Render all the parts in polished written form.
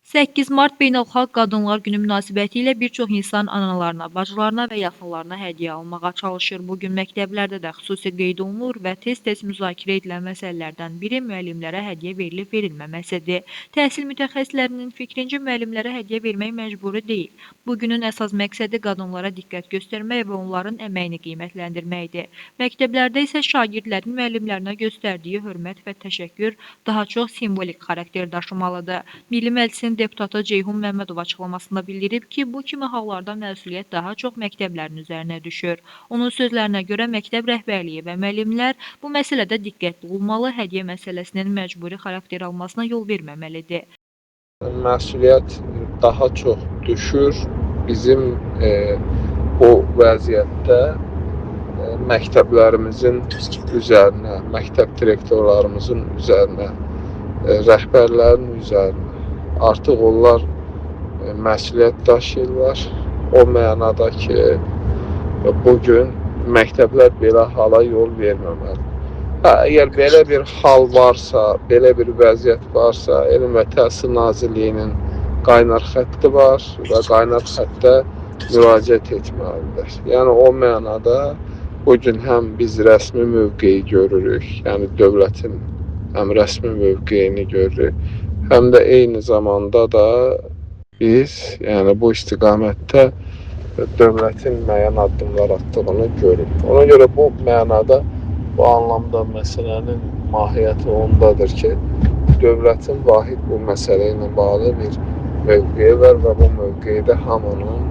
8 Mart Beynəlxalq Qadınlar Günü münasibətilə bir çox insan analarına, bacılarına və yaxınlarına hədiyyə almağa çalışır. Bugün məktəblərdə də xüsusi qeyd olunur və tez-tez müzakirə edilən məsələlərdən biri müəllimlərə hədiyyə verilib-verilməməsidir. Təhsil mütəxəssislərinin fikrincə müəllimlərə hədiyyə vermək məcburi deyil. Bugünün əsas məqsədi qadınlara diqqət göstərmək və onların əməyini qiymətləndirməkdir. Məktəblərdə isə şagirdlərin müəllimlərinə göstərdiyi hörmət və təşəkkür daha çox simvolik xarakter daşımalıdır. Milli Məclisin deputatı Ceyhun Məmmədov açıqlamasında bildirib ki, bu kimi hallarda məsuliyyət daha çox məktəblərin üzərinə düşür. Onun sözlərinə görə məktəb rəhbərliyi və müəllimlər bu məsələdə diqqətli olmalı, hədiyyə məsələsinin məcburi xarakter almasına yol verməməlidir. Məsuliyyət daha çox düşür bizim o vəziyyətdə məktəblərimizin üzərinə, məktəb direktorlarımızın üzərinə, rəhbərlərin üzərinə. Artıq onlar məsuliyyət daşıyırlar. O mənada ki, bugün məktəblər belə hala yol verməməli. Əgər belə bir hal varsa, belə bir vəziyyət varsa, Elm və Təhsil Nazirliyinin qaynar xətti var və qaynar xəttə müraciət etməlidir. Yəni o mənada bugün həm biz rəsmi mövqeyi görürük, yəni dövlətin həm rəsmi mövqeyini görürük, həm də eyni zamanda da biz yəni bu istiqamətdə dövlətin müəyyən addımlar atdığını görürük. Ona görə bu mənada, bu anlamda məsələnin mahiyyəti ondadır ki, dövlətin vahid bu məsələ ilə bağlı bir mövqeyi var və bu mövqeydə hamının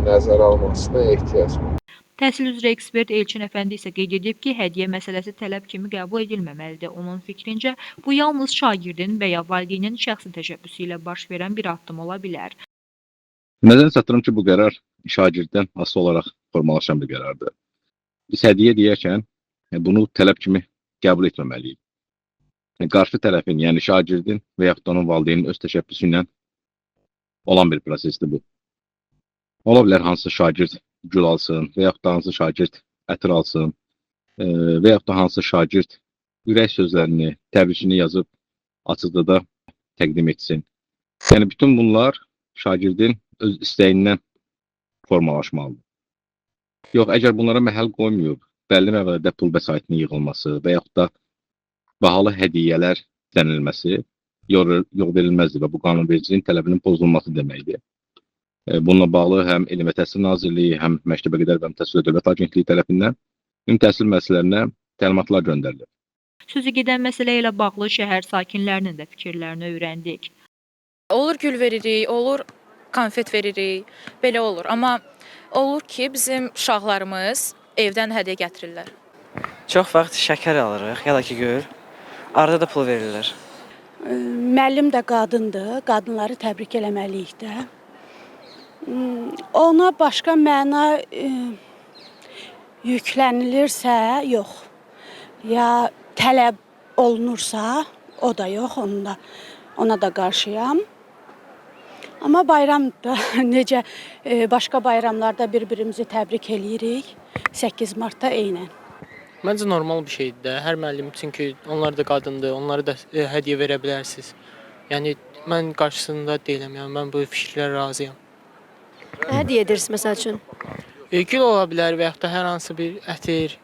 nəzərə almasına ehtiyac var. Təhsil üzrə ekspert Elçin Əfəndi isə qeyd edib ki, hədiyyə məsələsi tələb kimi qəbul edilməməlidir. Onun fikrincə, bu yalnız şagirdin və ya valideynin şəxsi təşəbbüsü ilə baş verən bir addım ola bilər. Nəzərə çatdırım ki, bu qərar şagirddən asılı olaraq formalaşan bir qərardır. Biz hədiyyə deyərkən bunu tələb kimi qəbul etməməliyik. Qarşı tərəfin, yəni şagirdin və yaxud da onun valideynin öz təşəbbüsü ilə olan bir prosesdir bu. Ola bilər hansısa şagird gül alsın və yaxud da hansısa şagird ətir alsın və yaxud da hansısa şagird ürək sözlərini, təbrikini yazıb açıqda təqdim etsin. Yəni bütün bunlar şagirdin öz istəyindən formalaşmalıdır. Yox, əgər bunlara məhəl qoymayıb, bəlli məbləğdə pul vəsaitinin yığılması və yaxud da bahalı hədiyyələr istənilməsi yol verilməzdir və bu qanunvericiliyin tələbinin pozulması deməkdir. Bununla bağlı həm Elm və Təhsil Nazirliyi, həm Məktəbəqədər və Ümumi Dövlət Agentliyi tərəfindən ümumi təhsil müəssisələrinə təlimatlar göndərilir. Sözü gedən məsələ ilə bağlı şəhər sakinlərinin də fikirlərini öyrəndik. Olur gül veririk, olur konfet veririk, belə olur. Amma olur ki, bizim uşaqlarımız evdən hədiyyə gətirirlər. Çox vaxt şəkər alırıq, ya da ki gül, arada da pul verirlər. Müəllim də qadındır, qadınları təbrik eləməliyik də. Ona başqa məna yüklənilirsə, yox. Ya tələb olunursa, o da yox, ona da qarşıyam. Amma bayramda necə başqa bayramlarda bir-birimizi təbrik eləyirik, 8 Martda eynən. Məncə normal bir şeydir də. Hər müəllim üçün ki, onlar da qadındır, onlara da hədiyyə verə bilərsiniz. Yəni mən qarşısında deyiləm, yəni mən bu fikirlərə razıyam. Hədiyyə edirsiniz məsəl üçün? Gül ola bilər və yaxud da hər hansı bir ətir,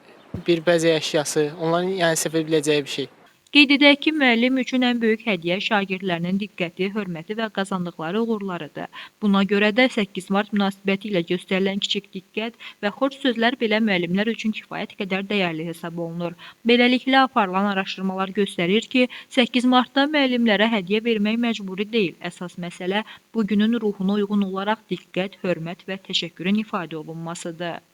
bir bəzək əşyası, onların yəni sevə biləcəyi bir şey. Qeyd edək ki, müəllim üçün ən böyük hədiyyə şagirdlərinin diqqəti, hörməti və qazandıqları uğurlarıdır. Buna görə də 8 Mart münasibəti ilə göstərilən kiçik diqqət və xoş sözlər belə müəllimlər üçün kifayət qədər dəyərli hesab olunur. Beləliklə, aparılan araşdırmalar göstərir ki, 8 Martda müəllimlərə hədiyyə vermək məcburi deyil. Əsas məsələ bugünün ruhuna uyğun olaraq diqqət, hörmət və təşəkkürün ifadə olunmasıdır.